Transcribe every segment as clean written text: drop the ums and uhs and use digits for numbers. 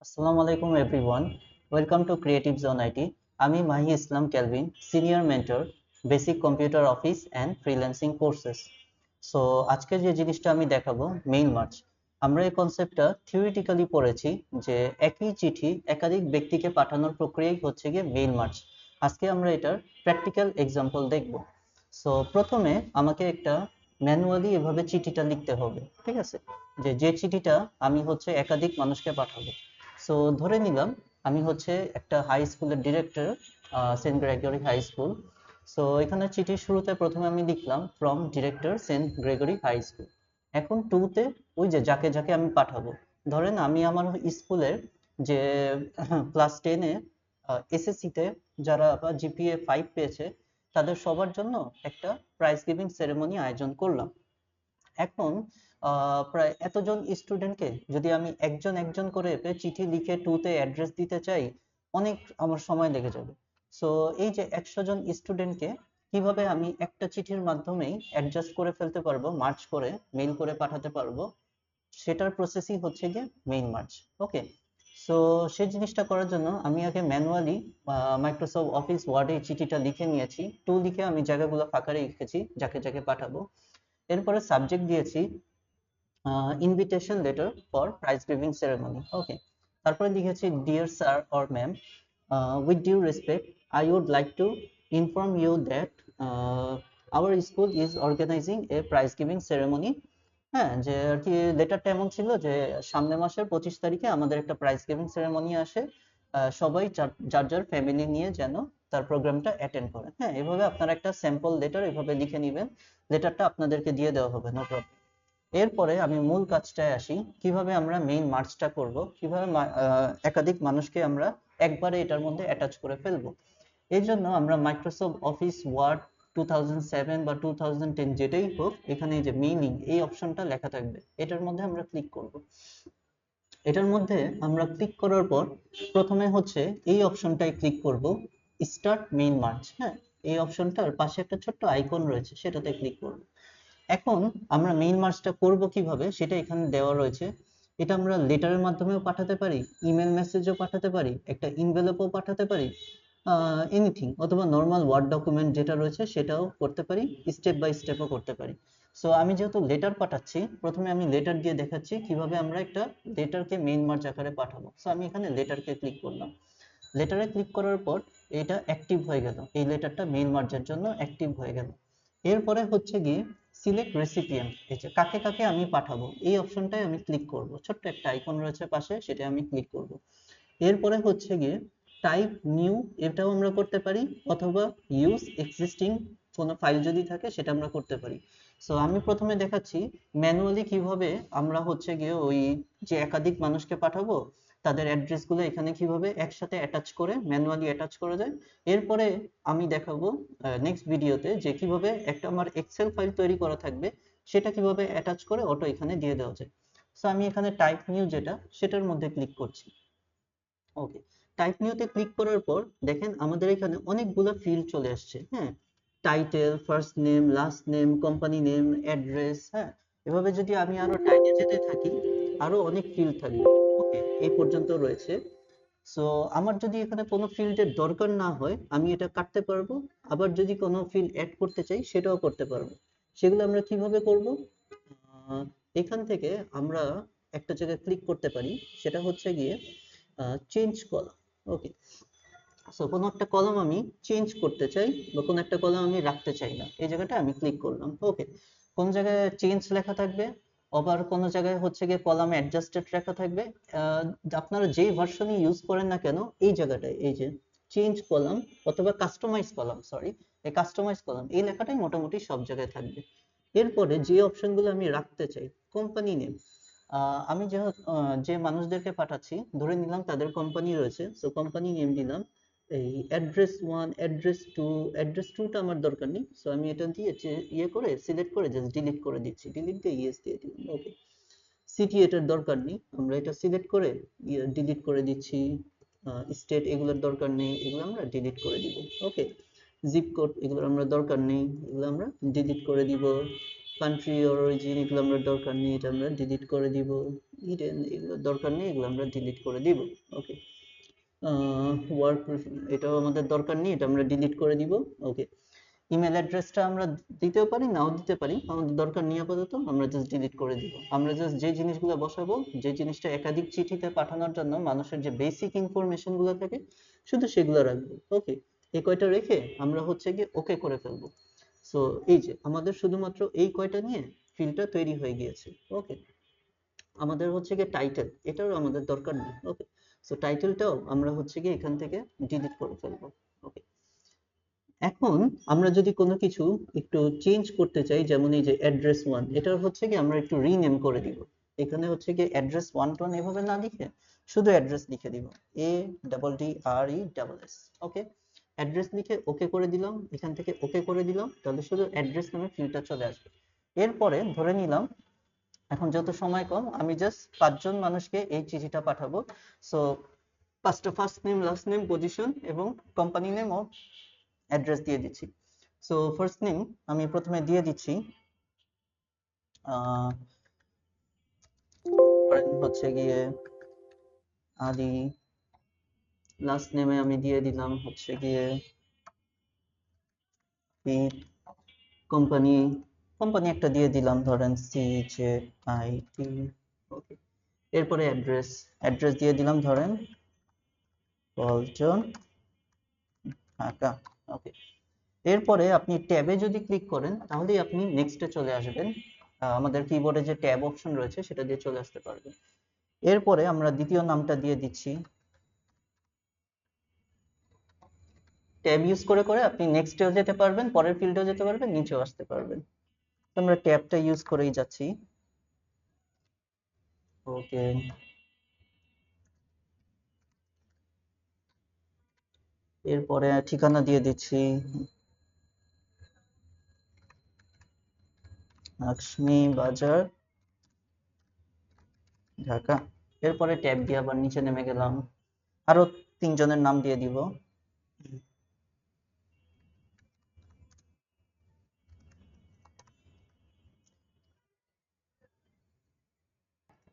আসসালামু আলাইকুম everyone, welcome to creative zone IT. আমি Mahi Islam Calvin, senior mentor, basic computer office and freelancing courses. So আজকে যে জিনিসটা আমি দেখাবো, মেইল মার্চ। আমরা এই কনসেপ্টটা থিওরিটিক্যালি পড়েছি যে একই চিঠি একাধিক ব্যক্তিকে পাঠানোর প্রক্রিয়াই হচ্ছে গিয়ে মেইল মার্চ। আজকে আমরা এটার প্র্যাকটিক্যাল এক্সাম্পল দেখব। সো প্রথমে আমাকে একটা ম্যানুয়ালি এভাবে চিঠিটা লিখতে হবে, ঠিক আছে? যে চিঠিটা আমি হচ্ছে একাধিক মানুষকে পাঠাবো। সো ধরে নিলাম আমি হচ্ছে একটা হাই স্কুলের director, saint Gregory high school. So এখানে চিঠির শুরুতে প্রথমে আমি লিখলাম from director saint Gregory high school. এখন টুতে ওই যে যাকে যাকে আমি পাঠাবো, ধরেন আমি আমার স্কুলের যে ক্লাস টেনে এসএসসিতে যারা বা জিপিএ 5 পেয়েছে তাদের সবার জন্য একটা প্রাইজ গিভিং সেরেমনি আয়োজন করলাম। এখন প্রায় এতজন স্টুডেন্টকে যদি আমি একজন একজন করে চিঠি লিখে টুতে অ্যাড্রেস দিতে চাই, অনেক আমার সময় লেগে যাবে। সো এই যে 100 জন স্টুডেন্টকে কিভাবে আমি একটা চিঠির মাধ্যমেই অ্যাডজাস্ট করে ফেলতে পারবো, মার্চ করে মেইল করে পাঠাতে পারবো, সেটার প্রসেসই হচ্ছে গিয়ে মেইন মার্চ। ওকে, সো সেই জিনিসটা করার জন্য আমি আগে ম্যানুয়ালি মাইক্রোসফট অফিস ওয়ার্ডে চিঠিটা লিখে নিয়েছি। টু লিখে আমি জায়গাগুলো ফাঁকা রেখেছি যাকে যাকে পাঠাবো। এরপরে সাবজেক্ট দিয়েছি invitation letter for prize giving ceremony. Okay, তারপরে লিখেছি dear sir or ma'am, with due respect I would like to inform you that our school is organising a prize giving ceremony. হ্যাঁ, যে আর কি লেটারটা এমন ছিল যে সামনের মাসের 25 তারিখে আমাদের একটা প্রাইজ গিভিং সেরেমনি আসে, সবাই যার যার যার ফ্যামিলি নিয়ে যেন তার প্রোগ্রামটা অ্যাটেন্ড করে। হ্যাঁ, এভাবে আপনারা একটা স্যাম্পল লেটার এভাবে লিখে নেবেন। লেটারটা আপনাদেরকে দিয়ে দেওয়া হবে, নো প্রবলেম। এরপরে আমি মূল কাজটায় আসি, কিভাবে আমরা মেইন মার্চটা করব, কিভাবে একাধিক মানুষকে আমরা একবারে এটার মধ্যে অ্যাটাচ করে ফেলবো। এই জন্য আমরা মাইক্রোসফট অফিস ওয়ার্ড 2007 বা 2010 যেটাই হোক, এখানে এই যে মেইলিং এই অপশনটা লেখা থাকবে, এটার মধ্যে আমরা ক্লিক করব। এটার মধ্যে আমরা ক্লিক করার পর প্রথমে হচ্ছে এই অপশনটায় ক্লিক করব, স্টার্ট মেইন মার্চ। হ্যাঁ, এই অপশনটার পাশে একটা ছোট্ট আইকন রয়েছে, সেটাতে ক্লিক করব। এখন আমরা মেইন মার্চটা করব কিভাবে সেটা এখানে দেওয়া রয়েছে। এটা আমরা লেটারের মাধ্যমেও পাঠাতে পারি, ইমেল মেসেজও পাঠাতে পারি, একটা ইনভেলপও পাঠাতে পারি, এনিথিং, অথবা নর্মাল ওয়ার্ড ডকুমেন্ট যেটা রয়েছে সেটাও করতে পারি, স্টেপ বাই স্টেপও করতে পারি। সো আমি যেহেতু লেটার পাঠাচ্ছি, প্রথমে আমি লেটার দিয়ে দেখাচ্ছি কিভাবে আমরা একটা লেটারকে মেইন মার্চ আকারে পাঠাবো। সো আমি এখানে লেটারকে ক্লিক করলাম। লেটারে ক্লিক করার পর এটা অ্যাক্টিভ হয়ে গেল, এই লেটারটা মেইল মার্চের জন্য অ্যাক্টিভ হয়ে গেল। এরপরে হচ্ছে গিয়ে সিলেক্ট রেসিপিয়েন্ট, এই যে কাকে কাকে আমি পাঠাবো এই অপশনটায় আমি ক্লিক করব, ছোট্ট একটা আইকন রয়েছে পাশে, সেটা আমি ক্লিক করব। এরপরে হচ্ছে গিয়ে টাইপ নিউ, এটাও আমরা করতে পারি, অথবা ইউজ এক্সিস্টিং কোনো ফাইল যদি থাকে সেটা আমরা করতে পারি। সো আমি প্রথমে দেখাচ্ছি ম্যানুয়ালি কিভাবে আমরা হচ্ছে গিয়ে ওই যে একাধিক মানুষকে পাঠাবো তাদের অ্যাড্রেস গুলো এখানে কিভাবে একসাথে অ্যাটাচ করে ম্যানুয়ালি অ্যাটাচ করা যায়। এরপরে আমি দেখাবো নেক্সট ভিডিওতে যে কিভাবে একটা আমার এক্সেল ফাইল তৈরি করা থাকবে সেটা কিভাবে অ্যাটাচ করে অটো এখানে দিয়ে দেওয়া যায়। সো আমি এখানে টাইপ নিউ যেটা, সেটার মধ্যে ক্লিক করছি। ওকে, টাইপ নিউতে ক্লিক করার পর দেখেন আমাদের এখানে অনেকগুলো ফিল্ড চলে আসছে। হ্যাঁ, title, first name, last name, company name, address. হ্যাঁ, এভাবে যদি আমি আরো টাইপে যেতে থাকি আরো অনেক ফিল্ড থাকবে। ওকে, এই পর্যন্ত রয়েছে। সো আমার যদি এখানে কোনো ফিল্ডের দরকার না হয় আমি এটা কাটতে পারবো, আবার যদি কোনো ফিল্ড অ্যাড করতে চাই সেটাও করতে পারবো। সেগুলো আমরা কিভাবে করব? এখান থেকে আমরা একটা জায়গায় ক্লিক করতে পারি, সেটা হচ্ছে গিয়ে চেঞ্জ কলাম। ওকে, সো কোনো একটা কলাম আমি চেঞ্জ করতে চাই বা কোনো একটা কলাম আমি রাখতে চাই না, এই জায়গাটা আমি ক্লিক করলাম। ওকে, কোন জায়গায় চেঞ্জ লেখা থাকবে, আবার কোন জায়গায় হচ্ছে গিয়ে কলাম অ্যাডজাস্টেড লেখা থাকবে। আহ, আপনারা যেই ভার্সনই ইউজ করেন না কেন এই জায়গাটায় এই যে চেঞ্জ কলাম অথবা কাস্টমাইজ কলাম, সরি, এই কাস্টমাইজ কলাম এই লেখাটাই মোটামুটি সব জায়গায় থাকবে। এরপরে যে অপশনগুলো আমি রাখতে চাই, কোম্পানি নেম, আমি যে মানুষদেরকে পাঠাচ্ছি ধরে নিলাম তাদের কোম্পানি রয়েছে, সো কোম্পানি নেম দিলাম। এই address one, address two, address টুটা আমার দরকার নেই, সো আমি এটা দিয়ে ইয়ে করে সিলেক্ট করে জাস্ট ডিলিট করে দিচ্ছি, ডিলিট দিয়ে ইয়েস দিয়ে দিলাম। ওকে, সিটি এটার দরকার নেই, আমরা এটা সিলেক্ট করে ডিলিট করে দিচ্ছি। স্টেট এগুলোর দরকার নেই, এগুলো আমরা ডিলিট করে দিব। ওকে, জিপ কোড এগুলোর আমরা দরকার নেই, এগুলো আমরা ডিলিট করে দিব। কান্ট্রি অরিজিন এগুলো আমরা দরকার নেই, এটা আমরা ডিলিট করে দিব। ইডেন এগুলো দরকার নেই, এগুলো আমরা ডিলিট করে দিব। ওকে, ওয়ার্ক এটাও আমাদের দরকার নেই, এটা আমরা ডিলিট করে দিব। ওকে, ইমেল অ্যাড্রেসটা আমরা দিতেও পারি নাও দিতে পারি, আমাদের দরকার নেই আপাতত, আমরা জাস্ট ডিলিট করে দিব। আমরা জাস্ট যে জিনিসগুলো বসাবো, যে জিনিসটা একাধিক চিঠিতে পাঠানোর জন্য মানুষের যে বেসিক ইনফরমেশন গুলো থাকে শুধু সেগুলো রাখবো। ওকে, এই কয়টা রেখে আমরা হচ্ছে গিয়ে ওকে করে ফেলবো। সো এই যে আমাদের শুধুমাত্র এই কয়টা নিয়ে ফিল্ডটা তৈরি হয়ে গিয়েছে। ওকে, আমাদের হচ্ছে গিয়ে টাইটেল, এটাও আমাদের দরকার নেই। ওকে, সো টাইটেলটাও আমরা হচ্ছে গিয়ে এখান থেকে ডিলিট করে ফেলবো। ওকে, এখন আমরা যদি কোনো কিছু একটু চেঞ্জ করতে চাই, যেমন এই যে অ্যাড্রেস ওয়ান, এটা হচ্ছে কি আমরা একটু রিনেম করে দিব। এখানে হচ্ছে কি অ্যাড্রেস ওয়ান টোন এভাবে না লিখে শুধু অ্যাড্রেস লিখে দিব, ADDRESS। ওকে, অ্যাড্রেস লিখে ওকে করে দিলাম, এখান থেকে ওকে করে দিলাম, তাহলে শুধু অ্যাড্রেস নামে ফিল্ডটা চলে আসবে। এরপরে ধরে নিলাম এখন যত সময় কম, আমি জাস্ট 5 জন মানুষকে এই চিঠিটা পাঠাবো। সো পাঁচটা first name, last name, position এবং কোম্পানি নেম ও অ্যাড্রেস দিয়ে দিচ্ছি। সো ফার্স্ট নেম আমি প্রথমে দিয়ে দিচ্ছি হচ্ছে গিয়ে আদি, লাস্ট নেমে আমি দিয়ে দিলাম হচ্ছে গিয়ে কোম্পানি, কোম্পানি একটা দিয়ে দিলাম ধরেন CJIT। ওকে, এরপরে অ্যাড্রেস, অ্যাড্রেস দিয়ে দিলাম ধরেন পল্টন, ঢাকা। ওকে, এরপরে আপনি ট্যাবে যদি ক্লিক করেন তাহলেই আপনি নেক্সটে চলে আসবেন। আমাদের কিবোর্ডে যে ট্যাব অপশন রয়েছে সেটা দিয়ে চলে আসতে পারবেন। এরপরে আমরা দ্বিতীয় নামটা দিয়ে দিচ্ছি। ট্যাব ইউজ করে করে আপনি নেক্সটেও যেতে পারবেন, পরের ফিল্ডেও যেতে পারবেন, নিচেও আসতে পারবেন। আমরা ট্যাবটা ইউজ করেই যাচ্ছি। ওকে, এরপরে ঠিকানা দিয়ে দিচ্ছি লক্ষ্মী বাজার, ঢাকা। এরপরে ট্যাব দিয়ে আবার নিচে নেমে গেলাম, আরো 3 জনের নাম দিয়ে দিব।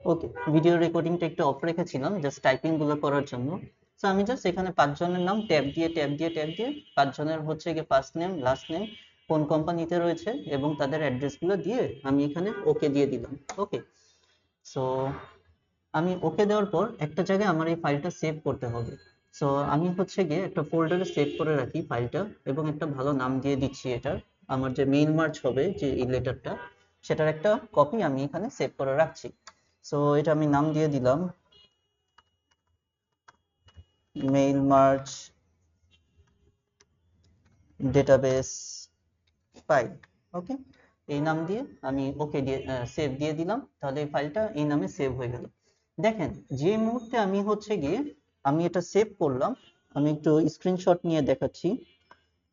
ওকে, ভিডিও রেকর্ডিংটা একটু অফ রেখেছিলাম জাস্ট টাইপিং গুলো করার জন্য। সো আমি জাস্ট এখানে 5 জনের নাম ট্যাব দিয়ে ট্যাব দিয়ে ট্যাব দিয়ে 5 জনের হচ্ছে গিয়ে ফার্স্ট নেম, লাস্ট নেম, কোন কোম্পানিতে রয়েছে এবং তাদের অ্যাড্রেস গুলো দিয়ে আমি এখানে ওকে দিয়ে দিলাম। ওকে, সো আমি ওকে দেওয়ার পর একটা জায়গায় আমার এই ফাইলটা সেভ করতে হবে। সো আমি হচ্ছে গিয়ে একটা ফোল্ডারে সেভ করে রাখি ফাইলটা এবং একটা ভালো নাম দিয়ে দিচ্ছি এটার। আমার যে মেইল মার্জ হবে যে এই লেটারটা, সেটার একটা কপি আমি এখানে সেভ করে রাখছি। সো এটা আমি নাম দিয়ে দিলাম মেইল মার্জ ডেটাবেস ফাইল। ওকে, এই নাম দিয়ে আমি ওকে দিয়ে সেভ দিয়ে দিলাম, তাহলে এই ফাইলটা এই নামে সেভ হয়ে গেল। দেখেন যে মুহূর্তে আমি হচ্ছে গিয়ে আমি এটা সেভ করলাম, আমি একটু স্ক্রিনশট নিয়ে দেখাচ্ছি।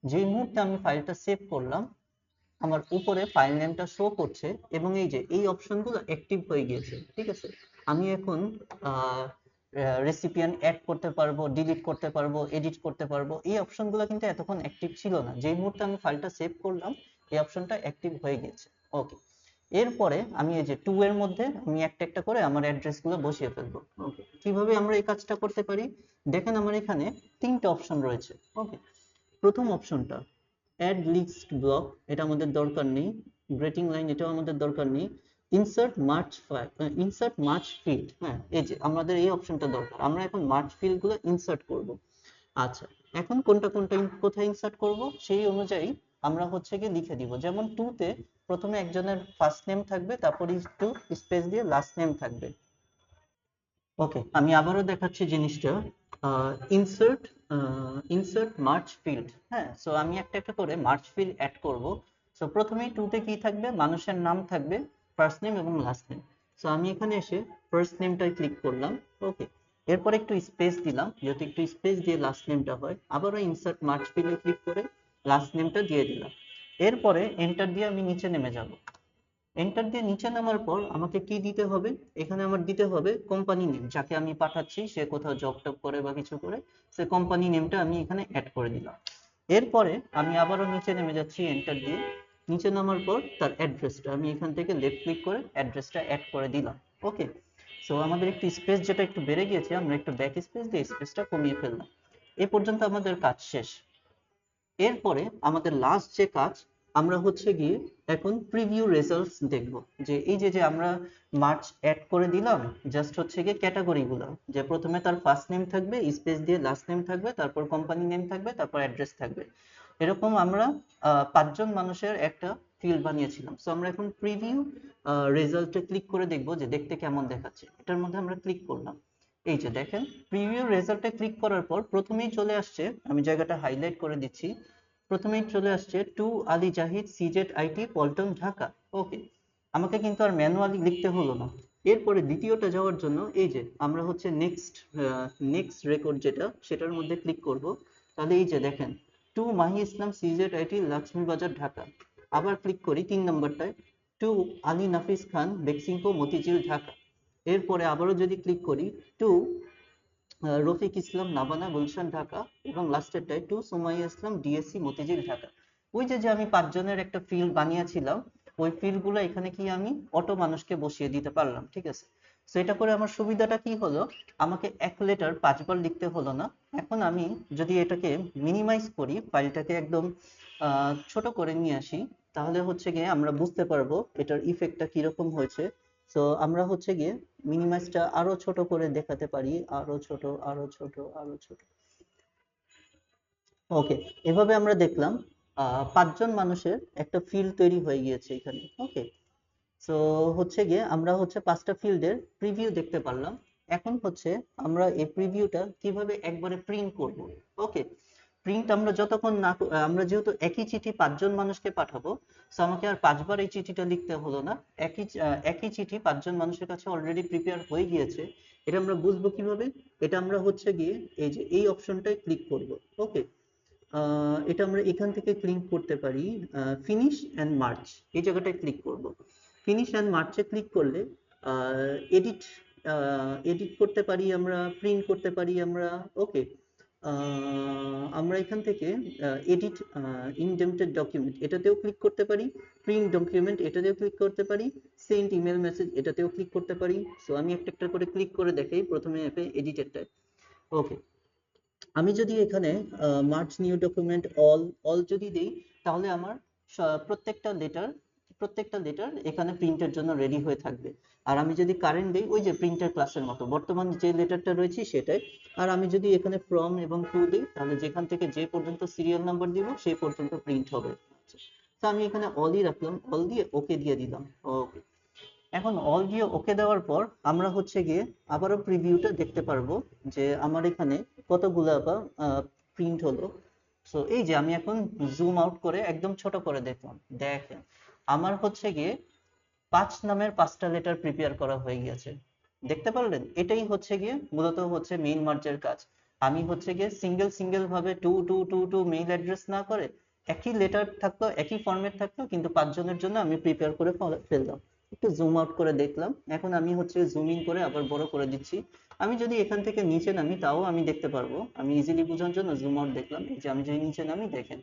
যে মুহূর্তে আমি ফাইলটা সেভ করলাম আমার উপরে ফাইল নেমটা শো করছে এবং এই যে এই অপশনগুলো অ্যাক্টিভ হয়ে গিয়েছে। ঠিক আছে, আমি এখন রেসিপিয়েন্ট অ্যাড করতে পারবো, ডিলিট করতে পারবো, এডিট করতে পারবো। এই অপশনগুলো কিন্তু এতক্ষণ অ্যাক্টিভ ছিল না, যেই মুহূর্তে আমি ফাইলটা সেভ করলাম এই অপশনটা অ্যাক্টিভ হয়ে গেছে। ওকে, এরপরে আমি এই যে টু এর মধ্যে আমি একটা একটা করে আমার অ্যাড্রেস গুলো বসিয়ে ফেলবো। ওকে, কিভাবে আমরা এই কাজটা করতে পারি দেখেন, আমার এখানে 3টে অপশন রয়েছে। ওকে, প্রথম অপশনটা অ্যাড লিস্ট ব্লক, এটা আমাদের দরকার নেই। গ্রেটিং লাইন, এটাও আমাদের দরকার নেই। Insert March file, insert March field, হ্যাঁ এই যে আমাদের এই অপশনটা দরকার, আমরা এখন মার্চ ফিল্ড গুলো ইনসার্ট করব। আচ্ছা, এখন কোনটা কোনটা কোথায় ইনসার্ট করব সেই অনুযায়ী আমরা হচ্ছে কি লিখে দিব। যেমন টু তে প্রথমে একজনের ফার্স্ট নেম থাকবে, তারপরে একটু স্পেস দিয়ে লাস্ট নেম থাকবে। ওকে, আমি আবারও দেখাচ্ছি জিনিসটা। ইনসার্ট ইনসার্ট মার্চ ফিল্ড, হ্যাঁ। সো আমি একটা একটা করে মার্চ ফিল্ড অ্যাড করব। সো প্রথমেই টুতে কি থাকবে, মানুষের নাম থাকবে, ফার্স্ট নেম এবং লাস্ট নেম। সো আমি এখানে এসে ফার্স্ট নেমটায় ক্লিক করলাম। ওকে, এরপর একটু স্পেস দিলাম, যেহেতু একটু স্পেস দিয়ে লাস্ট নেমটা হয়, আবারও ইনসার্ট মার্চ ফিল্ডে ক্লিক করে লাস্ট নেমটা দিয়ে দিলাম। এরপরে এন্টার দিয়ে আমি নিচে নেমে যাব। এন্টার দিয়ে নিচে নামার পর আমাকে কি দিতে হবে, এখানে আমার দিতে হবে কোম্পানি নেম, যাকে আমি পাঠাচ্ছি সে কোথাও জব টব করে বা কিছু করে, সে কোম্পানি নেমটা আমি এখানে অ্যাড করে দিলাম। এরপরে আমি আবারও নিচে নেমে যাচ্ছি এন্টার দিয়ে। নিচে নামার পর তার অ্যাড্রেসটা আমি এখান থেকে লেফট ক্লিক করে অ্যাড্রেসটা অ্যাড করে দিলাম। ওকে, সো আমাদের একটু স্পেস যেটা একটু বেড়ে গিয়েছে, আমরা একটু ব্যাক স্পেস দিয়ে স্পেসটা কমিয়ে ফেললাম। এ পর্যন্ত আমাদের কাজ শেষ। এরপরে আমাদের লাস্ট যে কাজ, আমরা হচ্ছে গিয়ে এখন প্রিভিউ রেজাল্টস দেখব। যে এই যে আমরা মার্চ অ্যাড করে দিলাম, জাস্ট হচ্ছে গিয়ে ক্যাটাগরিগুলো, যে প্রথমে তার ফার্স্ট নেম থাকবে, স্পেস দিয়ে লাস্ট নেম থাকবে, তারপর কোম্পানি নেম থাকবে, তারপর অ্যাড্রেস থাকবে। এরকম আমরা 5 জন মানুষের একটা ফিল্ড বানিয়েছিলাম। সো আমরা এখন প্রিভিউ রেজাল্টে ক্লিক করে দেখব যে দেখতে কেমন দেখাচ্ছে। এটার মধ্যে আমরা ক্লিক করলাম। এই যে দেখেন, প্রিভিউ রেজাল্টে ক্লিক করার পর প্রথমেই চলে আসছে, আমি জায়গাটা হাইলাইট করে দিচ্ছি, প্রথমেই চলে আসছে to Ali Zahid, CZ IT, Paltan, Dhaka. Okay, আমাকে কিন্তু আর ম্যানুয়ালি লিখতে হলো না। এরপরে দ্বিতীয়টা যাওয়ার জন্য এই যে আমরা হচ্ছে নেক্সট রেকর্ড যেটা, সেটার মধ্যে ক্লিক করব। তাহলে এই যে দেখেন, to Mahi Islam, CZ IT, Lakshmibazar, Dhaka. আবার ক্লিক করি 3 নম্বরটায়, টু আলী নাফিস খান, বেক্সিমকো, মতিঝিল, ঢাকা। এরপরে আবারও যদি ক্লিক করি, টু রফিক ইসলাম, নাবানা, গুলশান, ঢাকা, এবং লাস্টেরটায় টু সুমাইয়া ইসলাম, ডিএসসি, মতিঝিল, ঢাকা। ওই যে আমি 5 জনের একটা ফিল্ড বানিয়েছিলাম, ওই ফিল্ড গুলো এখানে কি আমি অটো মানুষকে বসিয়ে দিতে পারলাম। ঠিক আছে, তো এটা করে আমার সুবিধাটা কি হলো, আমাকে এক লেটার 5 বার লিখতে হলো না। এখন আমি যদি এটাকে মিনিমাইজ করি, ফাইলটাকে একদম ছোট করে নিয়ে আসি, তাহলে হচ্ছে গিয়ে আমরা বুঝতে পারবো এটার ইফেক্টটা কিরকম হয়েছে। তো আমরা হচ্ছে গিয়ে মিনিমাইজটা আরো ছোট করে দেখাতে পারি, আরো ছোট, আরো ছোট, আরো ছোট। ওকে, এভাবে আমরা দেখলাম 5 জন মানুষের একটা ফিল্ড তৈরি হয়ে গিয়েছে এখানে। ওকে, সো হচ্ছে গিয়ে আমরা হচ্ছে 5টা ফিল্ডের প্রিভিউ দেখতে পারলাম। এখন হচ্ছে আমরা এই প্রিভিউটা কিভাবে একবারে প্রিন্ট করব। ওকে, প্রিন্ট আমরা যতক্ষণ না আমরা যেহেতু একই চিঠি 5 জন মানুষকে পাঠাবো, সো আমাকে আর 5 বার এই চিঠিটা লিখতে হলো না। একই চিঠি 5 জন মানুষের কাছে অলরেডি প্রিপেয়ার হয়ে গিয়েছে। এটা আমরা বুঝবো কিভাবে, এটা আমরা হচ্ছে গিয়ে এই যে এই অপশনটায় ক্লিক করব। ওকে, এটা আমরা এখান থেকে ক্লিক করতে পারি, ফিনিশ অ্যান্ড মার্চ, এই জায়গাটায় ক্লিক করব। ফিনিশ অ্যান্ড মার্চে ক্লিক করলে এডিট এডিট করতে পারি আমরা, প্রিন্ট করতে পারি আমরা। ওকে, আমরা এখান থেকে এডিট ইনডেন্টেড ডকুমেন্ট এটাতেও ক্লিক করতে পারি, প্রিন্ট ডকুমেন্ট এটাতেও ক্লিক করতে পারি, সেন্ড ইমেল মেসেজ এটাতেও ক্লিক করতে পারি। সো আমি একটা একটা করে ক্লিক করে দেখাই, প্রথমে এডিটেডটায়। ওকে, আমি যদি এখানে March new document all all যদি দেই, তাহলে আমার প্রত্যেকটা লেটার এখানে প্রিন্টের জন্য রেডি হয়ে থাকবে। আর আমি যদি কারেন্ট দেই, ওই যে প্রিন্টার ক্লাসের মতো বর্তমান যে লেটারটা রয়েছে সেটাই। আর আমি যদি এখানে ফ্রম এবং টু দিই, তাহলে যেখান থেকে যে পর্যন্ত সিরিয়াল নাম্বার দিব সেই পর্যন্ত প্রিন্ট হবে। তো আমি এখানে অলই রাখলাম, অল দিয়ে ওকে দিয়ে দিলাম। ওকে, এখন অল দিয়ে ওকে দেওয়ার পর আমরা হচ্ছে গিয়ে আবারও প্রিভিউটা দেখতে পারবো যে আমার এখানে কতগুলা বা প্রিন্ট হলো। সো এই যে আমি এখন জুম আউট করে একদম ছোট করে দেখলাম, দেখেন আমার হচ্ছে গিয়ে 5 নামের 5টা লেটার প্রিপেয়ার করা হয়ে গিয়েছে। দেখতে পারলেন, এটাই হচ্ছে গিয়ে মূলত হচ্ছে মেইন মার্জের কাজ। আমি হচ্ছে গিয়ে সিঙ্গেল ভাবে to to to to mail address না করে, একই লেটার থাকলো, একই ফরম্যাট থাকলো, কিন্তু 5 জনের জন্য আমি প্রিপেয়ার করে ফেললাম। একটু জুম আউট করে দেখলাম, এখন আমি হচ্ছে জুম ইন করে আবার বড় করে দিচ্ছি। আমি যদি এখান থেকে নিচে নামি, তাও আমি দেখতে পারবো। আমি ইজিলি বোঝার জন্য জুম আউট দেখলাম। এই যে আমি যদি নিচে নামি, দেখেন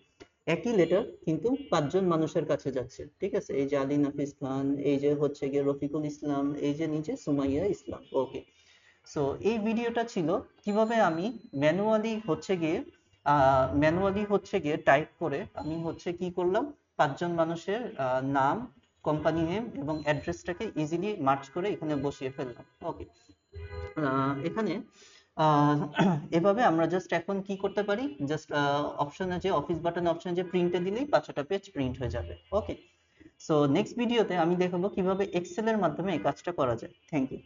একই লেটার কিন্তু 5 জন মানুষের কাছে যাচ্ছে। ঠিক আছে, এই যে আলী নাফিস খান, এই যে হচ্ছে গিয়ে রফিকুল ইসলাম, এই যে নিচে সুমাইয়া ইসলাম। ওকে, সো এই ভিডিওটা ছিল কিভাবে আমি ম্যানুয়ালি হচ্ছে গিয়ে টাইপ করে আমি হচ্ছে কি করলাম, 5 জন মানুষের নাম, কোম্পানি নেম এবং অ্যাড্রেসটাকে ইজিলি মার্চ করে এখানে বসিয়ে ফেললাম। ওকে, এখানে আহ, এভাবে আমরা জাস্ট এখন কি করতে পারি, জাস্ট অপশনে যে অফিস বাটন অপশনে যে প্রিন্টে দিলেই 5টা পেজ প্রিন্ট হয়ে যাবে। ওকে, সো নেক্সট ভিডিওতে আমি দেখাবো কিভাবে এক্সেল এর মাধ্যমে এই কাজটা করা যায়। Thank you.